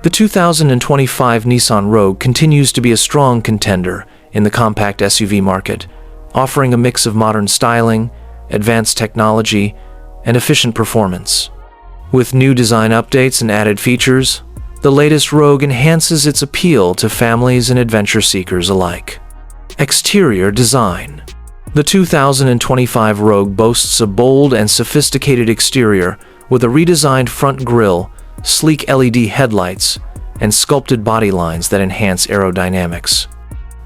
The 2025 Nissan Rogue continues to be a strong contender in the compact SUV market, offering a mix of modern styling, advanced technology, and efficient performance. With new design updates and added features, the latest Rogue enhances its appeal to families and adventure seekers alike. Exterior design. The 2025 Rogue boasts a bold and sophisticated exterior with a redesigned front grille, sleek LED headlights, and sculpted body lines that enhance aerodynamics.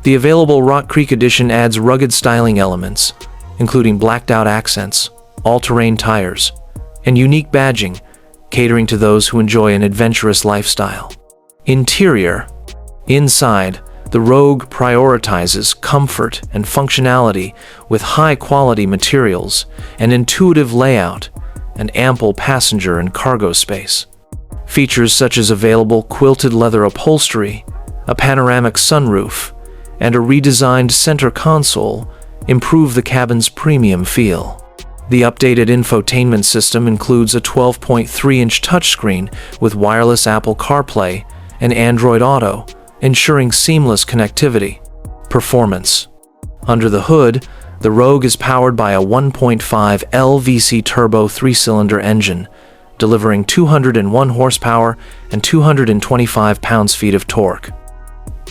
The available Rock Creek Edition adds rugged styling elements, including blacked-out accents, all-terrain tires, and unique badging, catering to those who enjoy an adventurous lifestyle. Interior. Inside, the Rogue prioritizes comfort and functionality with high-quality materials, an intuitive layout, and ample passenger and cargo space. Features such as available quilted leather upholstery, a panoramic sunroof, and a redesigned center console improve the cabin's premium feel. The updated infotainment system includes a 12.3-inch touchscreen with wireless Apple CarPlay and Android Auto, ensuring seamless connectivity. Performance. Under the hood, the Rogue is powered by a 1.5 LVC turbo 3-cylinder engine, delivering 201 horsepower and 225 pounds-feet of torque.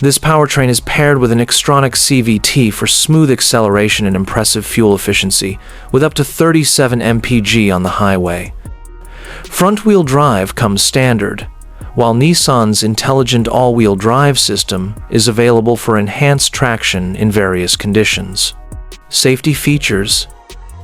This powertrain is paired with an Xtronic CVT for smooth acceleration and impressive fuel efficiency, with up to 37 mpg on the highway. Front-wheel drive comes standard, while Nissan's intelligent all-wheel drive system is available for enhanced traction in various conditions. Safety features.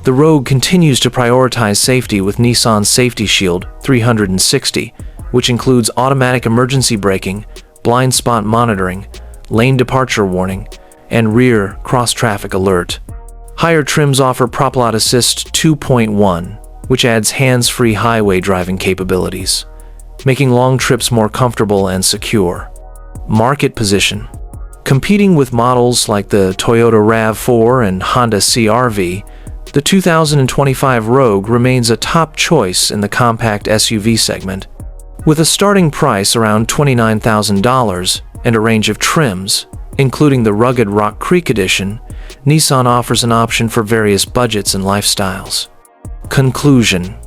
The Rogue continues to prioritize safety with Nissan's Safety Shield 360, which includes automatic emergency braking, blind spot monitoring, lane departure warning, and rear cross-traffic alert. Higher trims offer Propulsion Assist 2.1, which adds hands-free highway driving capabilities, making long trips more comfortable and secure. Market position. Competing with models like the Toyota RAV4 and Honda CR-V, the 2025 Rogue remains a top choice in the compact SUV segment. With a starting price around $29,000 and a range of trims, including the rugged Rock Creek Edition, Nissan offers an option for various budgets and lifestyles. Conclusion.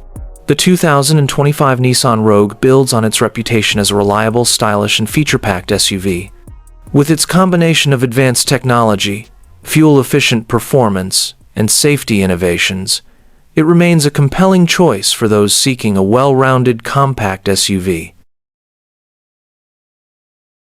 The 2025 Nissan Rogue builds on its reputation as a reliable, stylish, and feature-packed SUV. With its combination of advanced technology, fuel-efficient performance, and safety innovations, it remains a compelling choice for those seeking a well-rounded compact SUV.